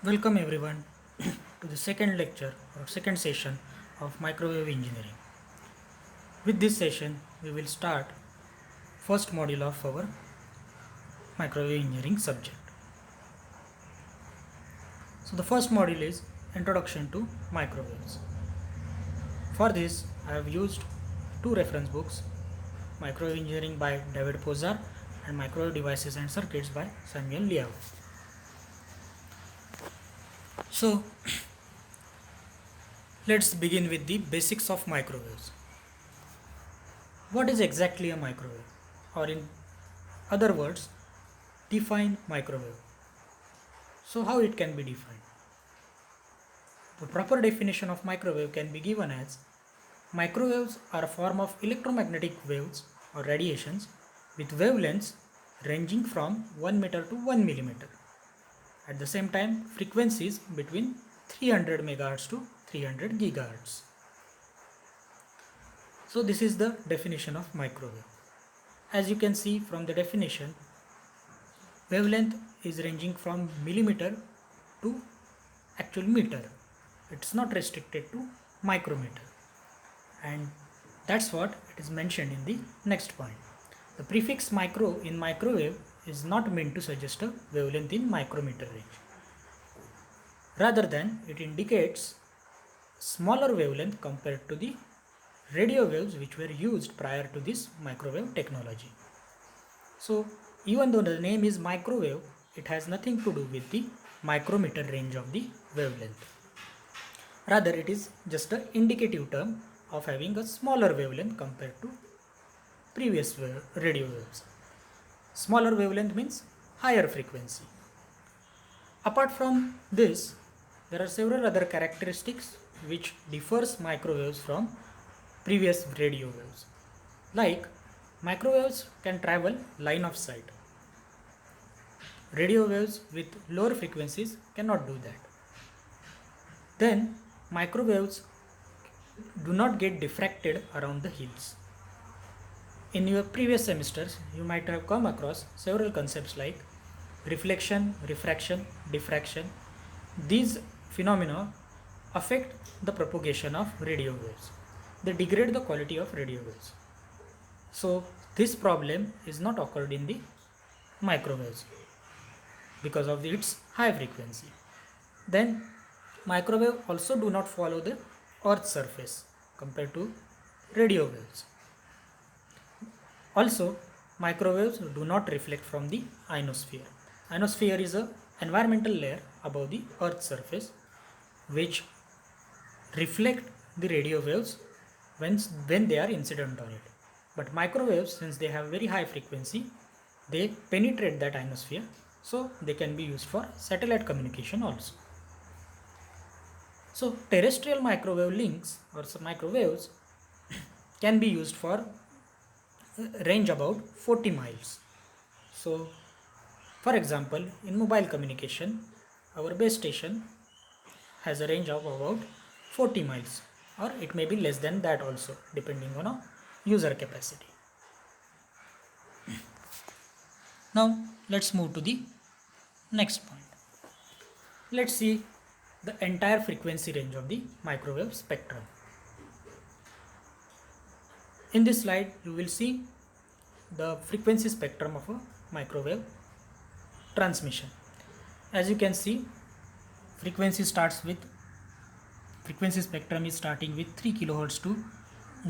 Welcome everyone to the second lecture or second session of microwave engineering. With this session, we will start first module of our microwave engineering subject. So the first module is Introduction to Microwaves. For this, I have used two reference books, Microwave Engineering by David Pozar and Microwave Devices and Circuits by Samuel Liao. So let's begin with the basics of microwaves. What is exactly a microwave? Or in other words, define microwave. So how it can be defined? The proper definition of microwave can be given as microwaves are a form of electromagnetic waves or radiations with wavelengths ranging from 1 meter to 1 millimeter. At the same time, frequencies between 300 megahertz to 300 gigahertz. So this is the definition of microwave. As you can see from the definition, wavelength is ranging from millimeter to actual meter. It's not restricted to micrometer, and that's what it is mentioned in the next point. The prefix micro in microwave is not meant to suggest a wavelength in micrometer range. Rather than it indicates smaller wavelength compared to the radio waves which were used prior to this microwave technology. So even though the name is microwave, it has nothing to do with the micrometer range of the wavelength. Rather, it is just an indicative term of having a smaller wavelength compared to previous radio waves. Smaller wavelength means higher frequency. Apart from this, there are several other characteristics which differs microwaves from previous radio waves. Like microwaves can travel line of sight. Radio waves with lower frequencies cannot do that. Then microwaves do not get diffracted around the hills. In your previous semesters, you might have come across several concepts like reflection, refraction, diffraction. These phenomena affect the propagation of radio waves. They degrade the quality of radio waves. So this problem is not occurred in the microwaves because of its high frequency. Then microwave also do not follow the earth's surface compared to radio waves. Also, microwaves do not reflect from the ionosphere. Ionosphere is a environmental layer above the earth's surface which reflect the radio waves when they are incident on it. But microwaves, since they have very high frequency, they penetrate that ionosphere, so they can be used for satellite communication also. So terrestrial microwave links or microwaves can be used for range about 40 miles. So for example, in mobile communication, our base station has a range of about 40 miles, or it may be less than that also, depending on a user capacity. Now let's move to the next point. Let's see the entire frequency range of the microwave spectrum. In this slide, you will see the frequency spectrum of a microwave transmission. As you can see, frequency spectrum is starting with 3 kilohertz to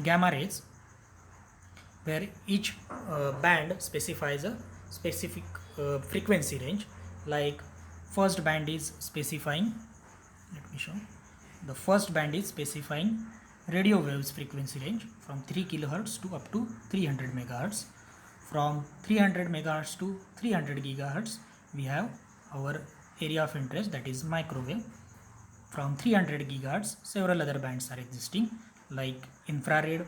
gamma rays, where each band specifies a specific frequency range. Like first band is specifying, let me show, the first band is specifying radio waves frequency range from 3 kilohertz to up to 300 megahertz. From 300 megahertz to 300 gigahertz, we have our area of interest, that is microwave. From 300 gigahertz, several other bands are existing like infrared,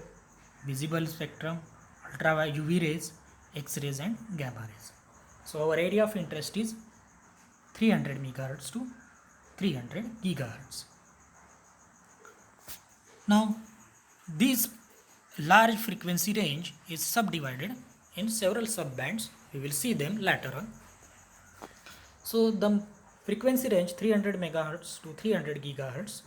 visible spectrum, ultraviolet, UV rays, X-rays and gamma rays. So our area of interest is 300 megahertz to 300 gigahertz. Now this large frequency range is subdivided in several sub bands. We will see them later on. So the frequency range 300 megahertz to 300 gigahertz.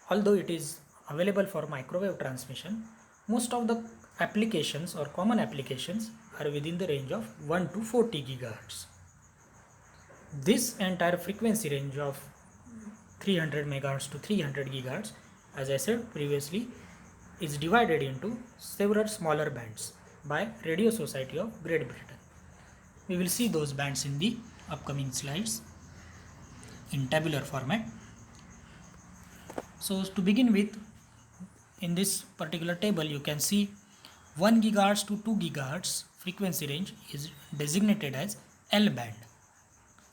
Although it is available for microwave transmission, most of the applications or common applications are within the range of 1 to 40 gigahertz. This entire frequency range of 300 megahertz to 300 gigahertz, as I said previously, is divided into several smaller bands by Radio Society of Great Britain. We will see those bands in the upcoming slides in tabular format. So to begin with, in this particular table you can see 1 gigahertz to 2 gigahertz frequency range is designated as L band.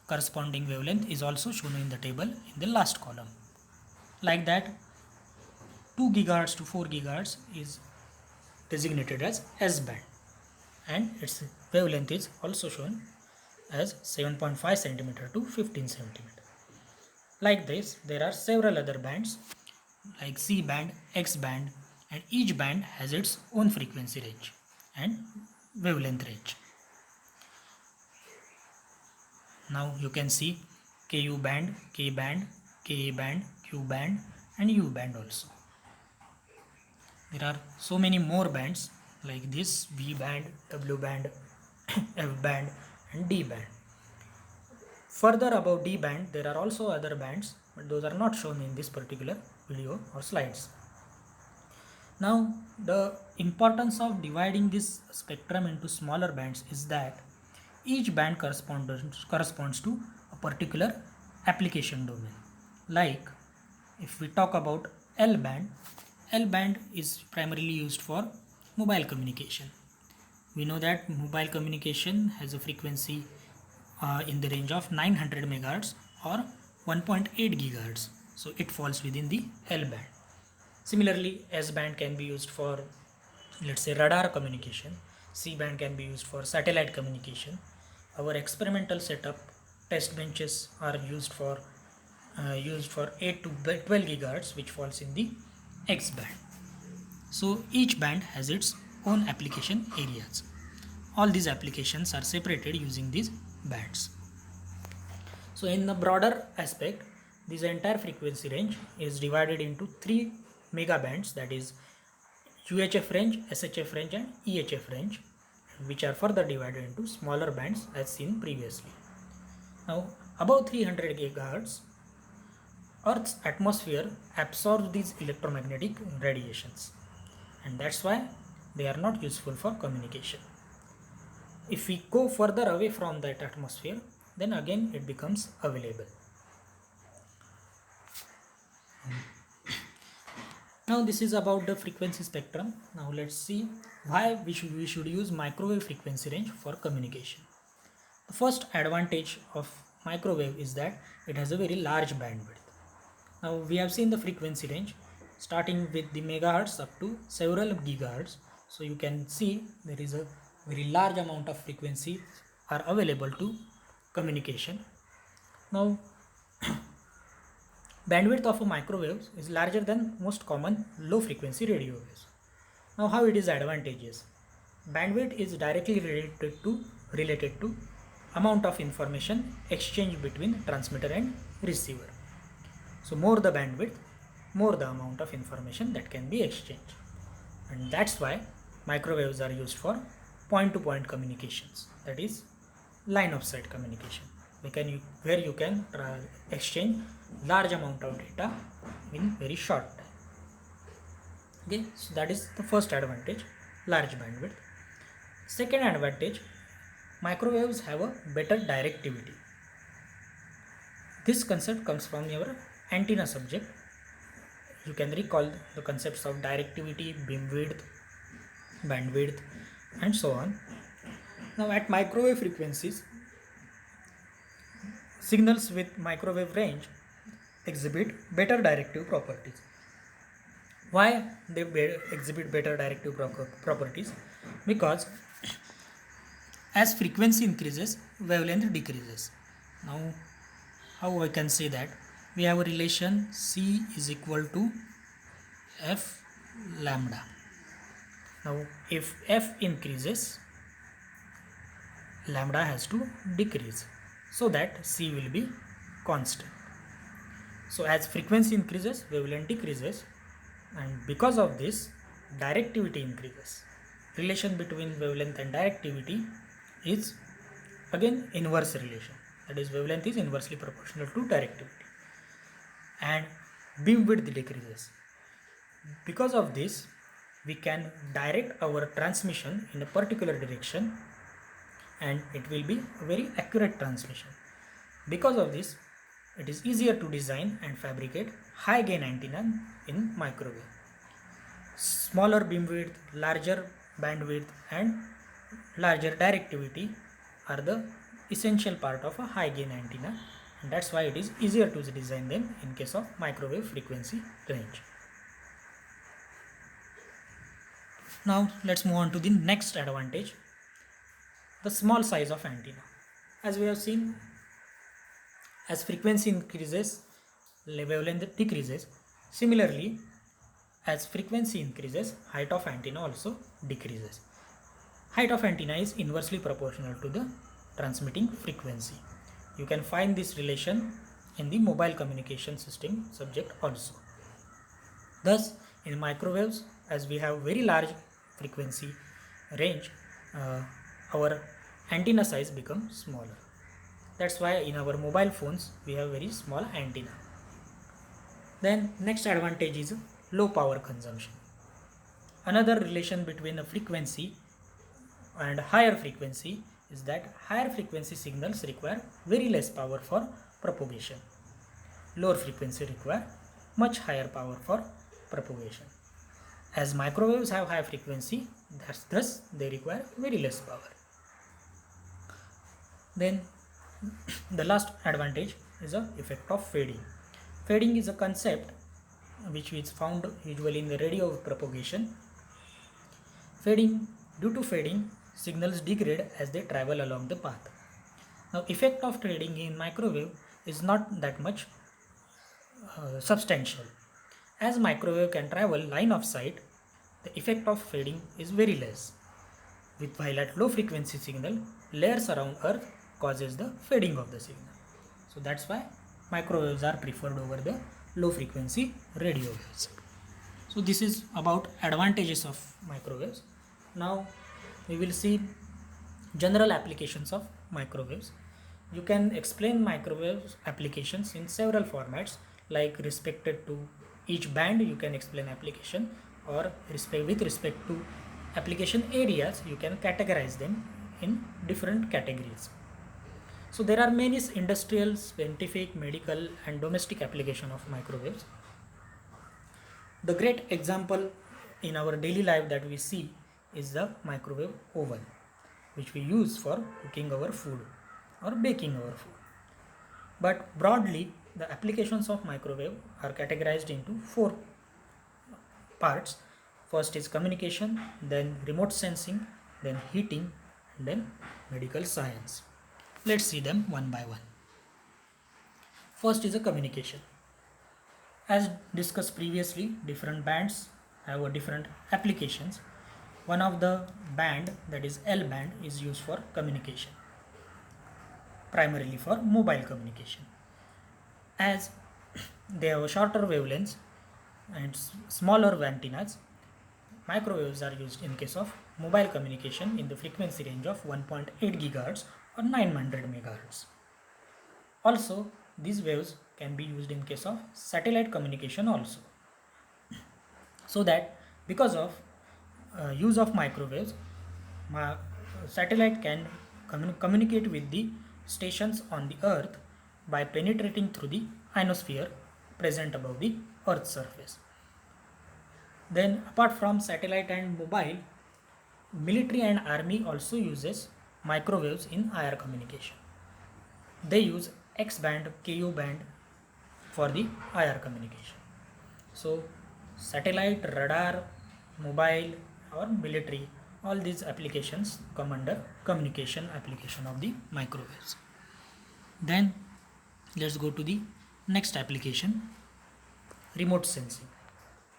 Corresponding wavelength is also shown in the table in the last column. Like that, 2 gigahertz to 4 gigahertz is designated as S band, and its wavelength is also shown as 7.5 centimeter to 15 centimeter. Like this, there are several other bands like C band, X band, and each band has its own frequency range and wavelength range. Now you can see KU band, K band, KA band, Q band, and U band also. There are so many more bands like this: V band, W band, F band, and D band. Further above D band, there are also other bands, but those are not shown in this particular video or slides. Now, the importance of dividing this spectrum into smaller bands is that each band corresponds to a particular application domain. Like, if we talk about L band is primarily used for mobile communication. We know that mobile communication has a frequency in the range of 900 megahertz or 1.8 gigahertz. So it falls within the L band. Similarly, S band can be used for, let's say, radar communication. C band can be used for satellite communication. Our experimental setup test benches are used for 8 to 12 gigahertz, which falls in the X band. So each band has its own application areas. All these applications are separated using these bands. So in the broader aspect, this entire frequency range is divided into 3 megabands, that is UHF range, SHF range, and EHF range, which are further divided into smaller bands as seen previously. Now, above 300 gigahertz, Earth's atmosphere absorbs these electromagnetic radiations, and that's why they are not useful for communication. If we go further away from that atmosphere, then again it becomes available. Now this is about the frequency spectrum. Now let's see why we should use microwave frequency range for communication. The first advantage of microwave is that it has a very large bandwidth. Now we have seen the frequency range starting with the megahertz up to several gigahertz. So you can see there is a very large amount of frequency are available to communication. Now bandwidth of a microwave is larger than most common low frequency radio waves. Now how it is advantageous? Bandwidth is directly related to amount of information exchanged between transmitter and receiver. So more the bandwidth, more the amount of information that can be exchanged. And that's why microwaves are used for point-to-point communications, that is line of sight communication, where you can exchange large amount of data in very short time. Okay, so that is the first advantage, large bandwidth. Second advantage, microwaves have a better directivity. This concept comes from your antenna subject. You can recall the concepts of directivity, beam width, bandwidth, and so on. Now at microwave frequencies, signals with microwave range exhibit better directive properties. Why they exhibit better directive properties? Because as frequency increases, wavelength decreases. Now how I can say that? We have a relation C is equal to F lambda. Now if F increases, lambda has to decrease so that C will be constant. So as frequency increases, wavelength decreases, and because of this, directivity increases. Relation between wavelength and directivity is again inverse relation. That is, wavelength is inversely proportional to directivity, and beam width decreases. Because of this, we can direct our transmission in a particular direction, and it will be a very accurate transmission. Because of this, it is easier to design and fabricate high gain antenna in microwave. Smaller beam width, larger bandwidth, and larger directivity are the essential part of a high gain antenna, and that's why it is easier to design them in case of microwave frequency range. Now let's move on to the next advantage, the small size of antenna. As we have seen, as frequency increases, wavelength decreases. Similarly, as frequency increases, height of antenna also decreases. Height of antenna is inversely proportional to the transmitting frequency. You can find this relation in the mobile communication system subject also. Thus, in microwaves, as we have very large frequency range, our antenna size becomes smaller. That's why in our mobile phones we have very small antenna. Then next advantage is low power consumption. Another relation between a frequency and higher frequency is that higher frequency signals require very less power for propagation. Lower frequency require much higher power for propagation. As microwaves have high frequency, thus they require very less power. Then the last advantage is the effect of fading. Fading is a concept which is found usually in the radio propagation. Due to fading, signals degrade as they travel along the path. Now, effect of fading in microwave is not that much substantial. As microwave can travel line of sight, the effect of fading is very less. While at low frequency signal, layers around Earth causes the fading of the signal. So that's why microwaves are preferred over the low frequency radio waves. So this is about advantages of microwaves. Now we will see general applications of microwaves. You can explain microwave applications in several formats, like respected to each band you can explain application, or with respect to application areas you can categorize them in different categories. So there are many industrial, scientific, medical and domestic application of microwaves. The great example in our daily life that we see is the microwave oven, which we use for cooking our food or baking our food. But broadly, the applications of microwave are categorized into 4 parts. First is communication, then remote sensing, then heating, and then medical science. Let's see them one by one. First is a communication. As discussed previously, different bands have a different applications. One of the band, that is L band, is used for communication, primarily for mobile communication. As they have a shorter wavelengths and smaller antennas, microwaves are used in case of mobile communication in the frequency range of 1.8 GHz or 900 MHz. Also, these waves can be used in case of satellite communication also. So that because of use of microwaves, satellite can communicate with the stations on the Earth by penetrating through the ionosphere present above the Earth's surface. Then apart from satellite and mobile, military and army also uses microwaves in IR communication. They use X band, Ku band for the IR communication. So satellite, radar, mobile or military, all these applications come under communication application of the microwaves. Then let's go to the next application, remote sensing.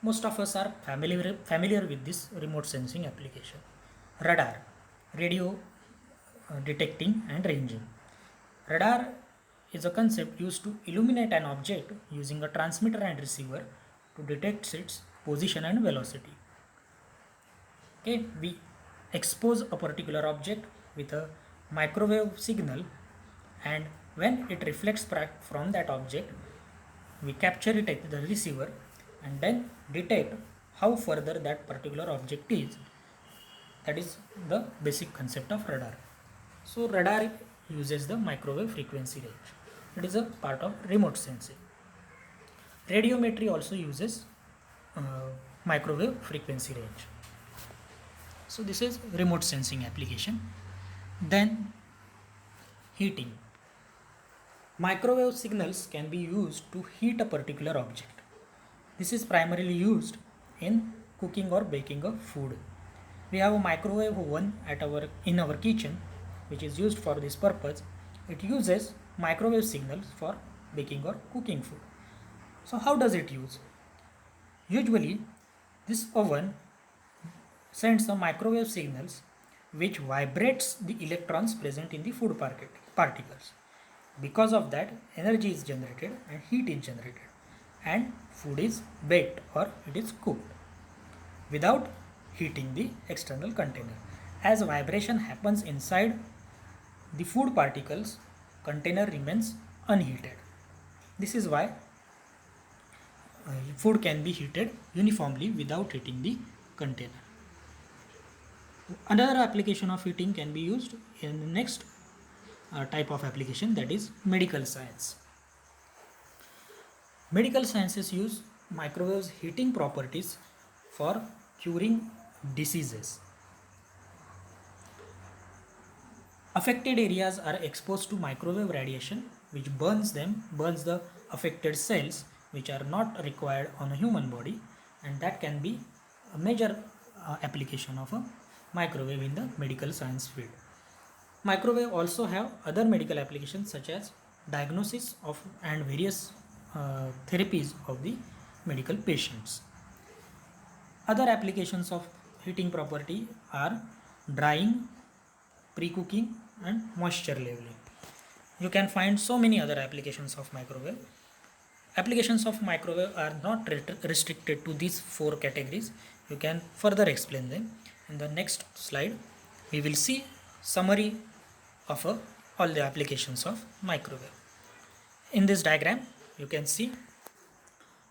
Most of us are familiar with this remote sensing application. Radar, radio detecting and ranging. Radar is a concept used to illuminate an object using a transmitter and receiver to detect its position and velocity. Okay, we expose a particular object with a microwave signal, and when it reflects from that object, we capture it at the receiver and then detect how further that particular object is. That is the basic concept of radar. So radar uses the microwave frequency range. It is a part of remote sensing. Radiometry also uses microwave frequency range. So this is remote sensing application. Then heating. Microwave signals can be used to heat a particular object. This is primarily used in cooking or baking of food. We have a microwave oven in our kitchen, which is used for this purpose. It uses microwave signals for baking or cooking food. So how does it use? Usually this oven sends some microwave signals which vibrates the electrons present in the food particles. Because of that, energy is generated and heat is generated, and food is baked or it is cooked without heating the external container. As vibration happens inside the food particles, container remains unheated. This is why food can be heated uniformly without heating the container. Another application of heating can be used in the next type of application, that is medical science. Medical sciences use microwave's heating properties for curing diseases. Affected areas are exposed to microwave radiation, which burns the affected cells, which are not required on a human body, and that can be a major application of a microwave in the medical science field. Microwave also have other medical applications such as diagnosis of and various therapies of the medical patients. Other applications of heating property are drying, pre-cooking and moisture leveling. You can find so many other applications of microwave. Applications of microwave are not restricted to these 4 categories. You can further explain them. In the next slide, we will see summary of all the applications of microwave. In this diagram, you can see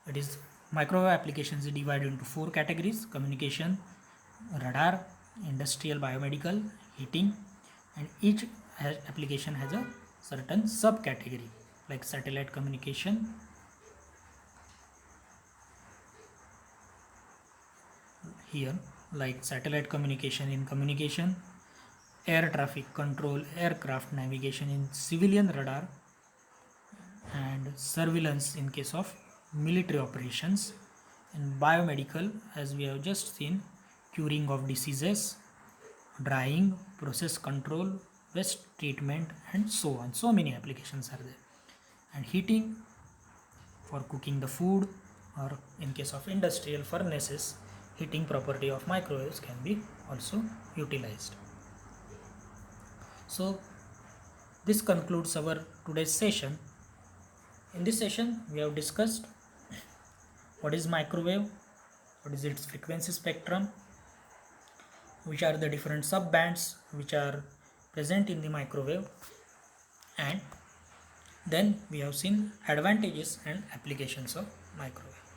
it is microwave applications divided into 4 categories: communication, radar, industrial, biomedical, heating, and each application has a certain subcategory like satellite communication, here like satellite communication in communication, air traffic control, aircraft navigation in civilian radar, and surveillance in case of military operations. In biomedical, as we have just seen, curing of diseases, drying, process control, waste treatment, and so on. So many applications are there. And heating for cooking the food, or in case of industrial furnaces, heating property of microwaves can be also utilized. So this concludes our today's session. In this session, we have discussed what is microwave, what is its frequency spectrum, which are the different sub-bands which are present in the microwave, and then we have seen advantages and applications of microwave.